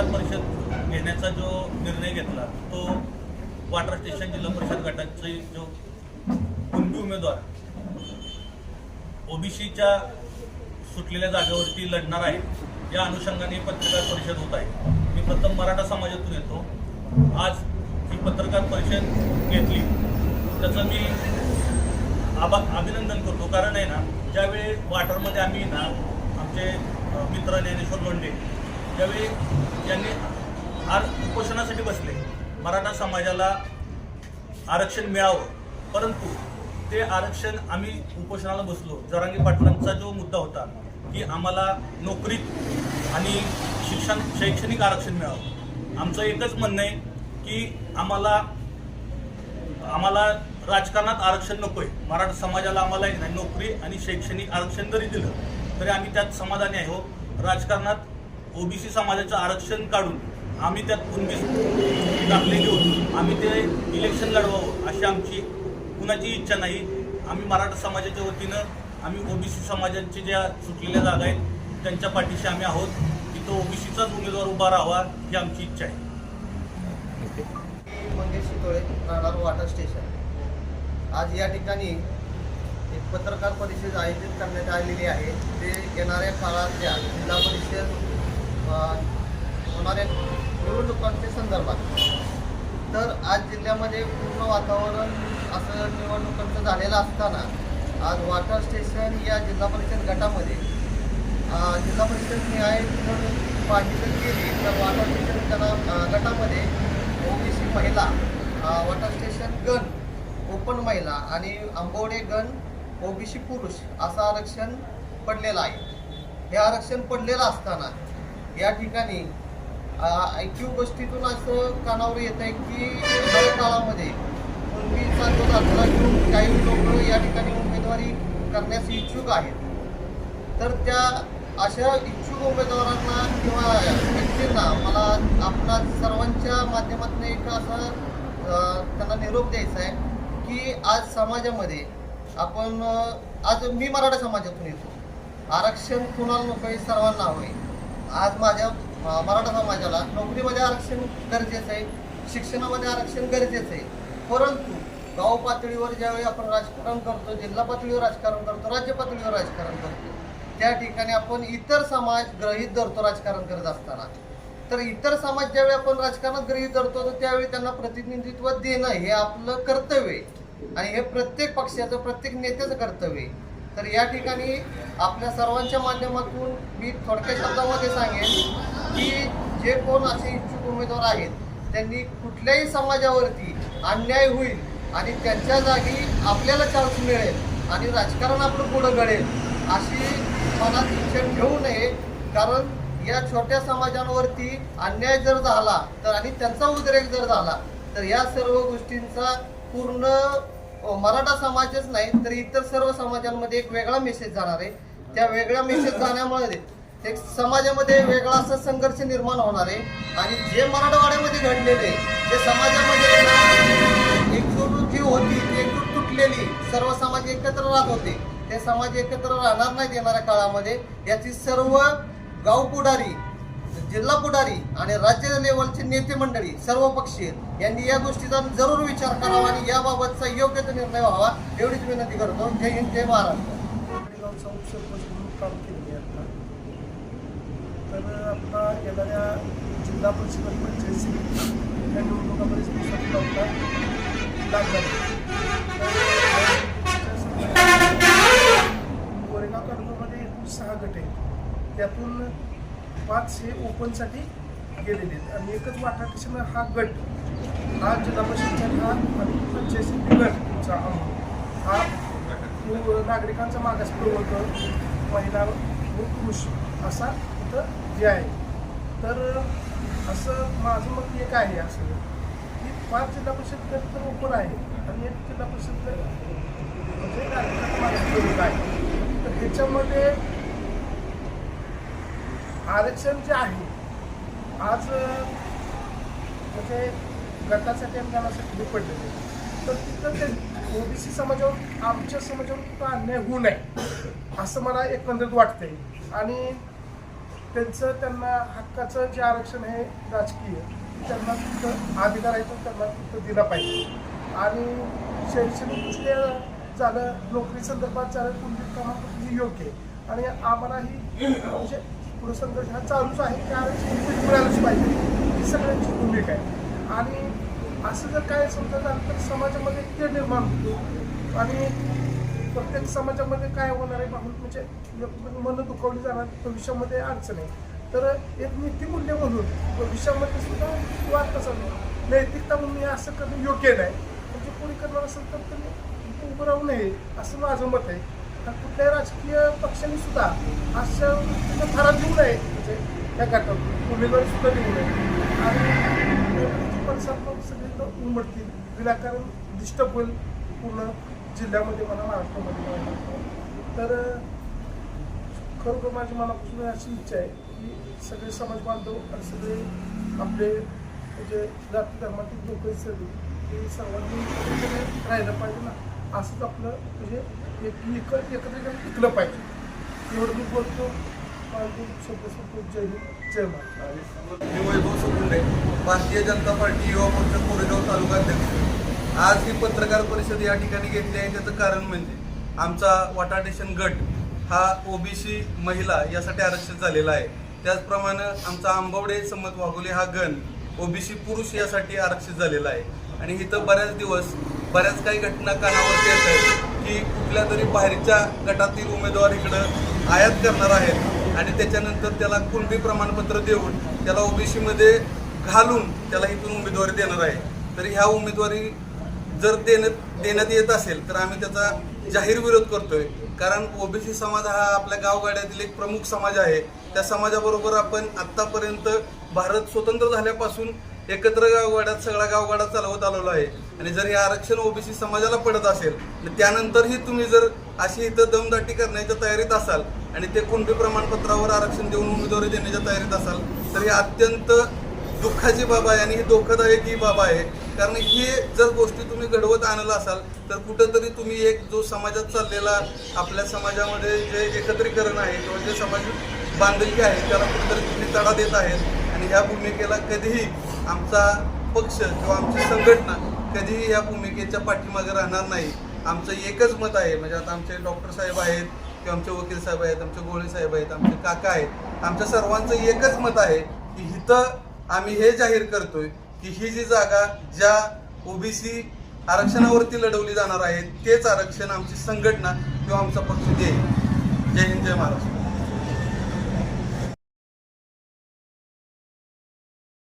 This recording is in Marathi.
पत्रकार परिषद घेण्याचा जो निर्णय घेतला तो वॉटर स्टेशन जिल्हा परिषद गटाचे जो कुणबी उमेदवार ओबीसीच्या सुटलेल्या जागेवरती लढणार आहे या अनुषंगाने पत्रकार परिषद होत आहे। मी प्रथम मराठा समाजातून येतो। आज ही पत्रकार परिषद घेतली त्याचं मी अभिनंदन करतो। कारण आहे ना, ज्यावेळी वाटरमध्ये आम्ही ना आमचे मित्र ज्ञानेश्वर लोंढे ज्यावेळी यांनी उपोषणासाठी बसले, मराठा समाजाला आरक्षण मिळावं, परंतु ते आरक्षण आम्ही उपोषणाला बसलो। जरांगे पाटलांचा जो मुद्दा होता की आम्हाला नोकरीत आणि शैक्षणिक आरक्षण मिळावं, आमचं एकच म्हणणं आहे की आम्हाला राजकारणात आरक्षण नको आहे। मराठा समाजाला आम्हाला नोकरी आणि शैक्षणिक आरक्षण जरी दिलं तरी आम्ही त्यात समाधानी आहे। राजकारणात ओबीसी समाजाचं आरक्षण काढून आम्ही त्यात कुणबी दाखले घेऊन आम्ही ते इलेक्शन लढवावं अशी आमची कुणाची इच्छा नाही। आम्ही मराठा समाजाच्या वतीनं आम्ही ओबीसी समाजाच्या ज्या सुटलेल्या जागा आहेत त्यांच्या पाठीशी आम्ही आहोत। तिथं ओबीसीचाच उमेदवार उभा राहावा ही आमची इच्छा आहे। मंगेश शितोळे, राहणार वॉटर स्टेशन। आज या ठिकाणी एक पत्रकार परिषद आयोजित करण्यात आलेली आहे। ते येणाऱ्या काळातल्या जिल्हा परिषद होणाऱ्या निवडणुकांच्या संदर्भात। तर आज जिल्ह्यामध्ये पूर्ण वातावरण असं निवडणुकांचं झालेलं असताना आज वॉटर स्टेशन या जिल्हा परिषद गटामध्ये जिल्हा परिषद न्याय पाठिंबा केली तर वॉटर स्टेशन गटामध्ये ओबीसी महिला वॉटर स्टेशन गण ओपन महिला आणि आंबवडे गण ओबीसी पुरुष असं आरक्षण पडलेलं आहे। हे आरक्षण पडलेलं असताना या ठिकाणी ऐकीव गोष्टीतून असं कानावर येत आहे की या काळामध्ये कुणबीचा जो दाखला घेऊन काही लोक या ठिकाणी उमेदवारी करण्यास इच्छुक आहेत। तर त्या अशा इच्छुक उमेदवारांना किंवा व्यक्तींना मला आपणा सर्वांच्या माध्यमातून एक असा त्यांना निरोप द्यायचा आहे की आज समाजामध्ये आपण आज मी मराठा समाजातून येतो, आरक्षण कुणाला नको आहे, सर्वांना हवं आहे। आज माझ्या मराठा समाजाला नोकरीमध्ये आरक्षण गरजेचं आहे, शिक्षणामध्ये आरक्षण गरजेचं आहे, परंतु गाव पातळीवर ज्यावेळी आपण राजकारण करतो, जिल्हा पातळीवर राजकारण करतो, राज्य पातळीवर राजकारण करतो, त्या ठिकाणी आपण इतर समाज गृहीत धरतो राजकारण करत असताना। तर इतर समाज ज्यावेळी आपण राजकारणात गृहीत धरतो तर त्यावेळी त्यांना प्रतिनिधित्व देणं हे आपलं कर्तव्य आहे आणि हे प्रत्येक पक्षाचं प्रत्येक नेत्याचं कर्तव्य आहे। तर या ठिकाणी आपल्या सर्वांच्या माध्यमातून मी थोडक्या शब्दामध्ये सांगेन की जे कोण असे इच्छुक उमेदवार आहेत त्यांनी कुठल्याही समाजावरती अन्याय होईल आणि त्यांच्या जागी आपल्याला चान्स मिळेल आणि राजकारण आपलं पुढं घडेल अशी मनात इच्छा ठेवू नये। कारण या छोट्या समाजांवरती अन्याय जर झाला तर आणि त्यांचा उद्रेक जर झाला तर या सर्व गोष्टींचा पूर्ण मराठा समाजच नाही तर इतर सर्व समाजांमध्ये एक वेगळा मेसेज जाणार आहे। त्या वेगळ्या मेसेज जाण्यामुळे एक समाजामध्ये वेगळा असा संघर्ष निर्माण होणार आहे आणि जे मराठवाड्यामध्ये घडलेले जे समाजामध्ये एकजूट जी होती ती एकजूट तुटलेली, सर्व समाज एकत्र राहत होते, ते समाज एकत्र राहणार नाहीत येणाऱ्या काळामध्ये। याची सर्व गाव पुढारी, जिल्हा पुढारी आणि राज्य लेवलचे नेते मंडळी सर्व पक्षीय यांनी या गोष्टीचा जरूर विचार करावा आणि याबाबतचा योग्य तो निर्णय व्हावा एवढीच विनंती करतो। जय हिंद, जय महाराष्ट्र। काम केलेली आहे आता। तर आपला येणाऱ्या जिल्हा परिषद पंचायत या निवडणुकामध्ये दिवसाची नव्हता लागणार। कोरेगाव तालुक्यामध्ये एकूण 6 गट आहेत, त्यातून 5 हे ओपनसाठी गेलेले आहेत आणि एकच वॉटर स्टेशन हा गट हा जिल्हा परिषदचा हा आणि पंचायत गटचा हा नागरिकांचा मागास प्रवर्ग महिला व पुरुष असा इथं जे आहे। तर असं माझं मत एक आहे असं की 5 जिल्हा परिषद गट तर ओपन आहे आणि 1 जिल्हा परिषद गट म्हणजे नागरिकांचा मागास प्रवर्ग आहे। तर ह्याच्यामध्ये आरक्षण जे आहे आज म्हणजे गटासाठी आणि गावासाठी पडलेले तर तिथं ते ओबीसी समाजावर आमच्या समाजावर कुठं अन्याय होऊ नये असं मला एकंदरीत वाटतंय आणि त्यांचं त्यांना हक्काचं जे आरक्षण आहे राजकीय त्यांना तिथं अधिकार आहे तो त्यांना तिथं दिला पाहिजे आणि शैक्षणिकदृष्ट्या झालं नोकरी संदर्भात झालं कुंडलीत क्रमांक ही योग्य आहे आणि आम्हालाही म्हणजे पुढे संघर्ष हा चालूच आहे त्या आरक्षण मिळालंच पाहिजे ही सगळ्यांची भूमिका आहे आणि असं जर काय समजा झालं तर समाजामध्ये ते निर्माण होतो आणि प्रत्येक समाजामध्ये काय होणार आहे पाहून म्हणजे मन दुखावली जाणार भविष्यामध्ये अडचण आहे तर एक नीतिमूल्य म्हणून भविष्यामध्ये सुद्धा वाद कसा नैतिकता म्हणून हे असं करणं योग्य नाही म्हणजे कोणी करणार असेल तर त्यांनी उभं राहू नये असं माझं मत आहे तर कुठल्याही राजकीय पक्षांनी सुद्धा अशा फारा देऊ नये म्हणजे या गटात उमेदवारी सुद्धा देऊ नये आणि परिसरात सगळे उमटतील विनाकारण डिस्टर्ब होईल पूर्ण जिल्ह्यामध्ये मला महाराष्ट्रामध्ये तर खरोखर माझी मनापासून अशी इच्छा आहे की सगळे समाज बांधव आणि सगळे आपले म्हणजे जाती धर्मातील लोक सगळे हे सर्वांनी राहिलं पाहिजे ना असंच आपलं म्हणजे एकत्र टिकलं पाहिजे एवढं मी बोलतो शब्द सांगतो जय हिंद जय महाराष्ट्र. मी वैभव सुगुंडे भारतीय जनता पार्टी युवा मोर्चा कोरेगाव तालुका अध्यक्ष. आज ही पत्रकार परिषद या ठिकाणी घेतली आहे त्याचं कारण म्हणजे आमचा वाटा स्टेशन गट हा ओबीसी महिला यासाठी आरक्षित झालेला आहे. त्याचप्रमाणे आमचा आंबवडे सम्मत वाघोली हा गण ओबीसी पुरुष यासाठी आरक्षित झालेला आहे आणि इथं बऱ्याच काही घटना कानावरती येत आहेत की कुठल्या तरी बाहेरच्या गटातील उमेदवार इकडं आयात करणार आहेत आणि त्याच्यानंतर त्याला कुणबी प्रमाणपत्र देऊन त्याला ओबीसीमध्ये घालून त्याला इथून उमेदवारी देणार आहे. तर ह्या उमेदवारी जर देण्यात येत असेल तर आम्ही त्याचा जाहीर विरोध करतोय कारण ओबीसी समाज हा आपल्या गावगाड्यातील एक प्रमुख समाज आहे. त्या समाजाबरोबर आपण आत्तापर्यंत भारत स्वतंत्र झाल्यापासून एकत्र गावगाड्यात सगळा गावगाडा चालवत आलेलो आहे आणि जर हे आरक्षण ओबीसी समाजाला पडत असेल तर त्यानंतरही तुम्ही जर अशी इथं दमदाटी करण्याच्या तयारीत असाल आणि ते कुणबी प्रमाणपत्रावर आरक्षण देऊन उमेदवारी देण्याच्या तयारीत असाल तर हे अत्यंत दुःखाची बाब आहे आणि ही धोकादायक ही बाब आहे कारण ही जर गोष्टी तुम्ही घडवत आणलं असाल तर कुठंतरी तुम्ही एक जो समाजात चाललेला आपल्या समाजामध्ये जे एकत्रीकरण आहे किंवा जे समाज बांधिलकी आहे त्याला कुठेतरी तुम्ही तडा देत आहेत आणि ह्या भूमिकेला कधीही आमचा पक्ष किंवा आमची संघटना कधीही या भूमिकेच्या पाठीमागे राहणार नाही. आमचं एकच मत आहे म्हणजे आता आमचे डॉक्टर साहेब आहेत किंवा आमचे वकील साहेब आहेत आमचे गोळे साहेब आहेत आमचे काका आहेत आमच्या सर्वांचं एकच मत आहे की इथं आम्ही हे जाहीर करतोय की ही जी जागा ज्या ओबीसी आरक्षणावरती लढवली जाणार आहे तेच आरक्षण आमची संघटना किंवा आमचा पक्ष देईल. जय हिंद जय महाराष्ट्र.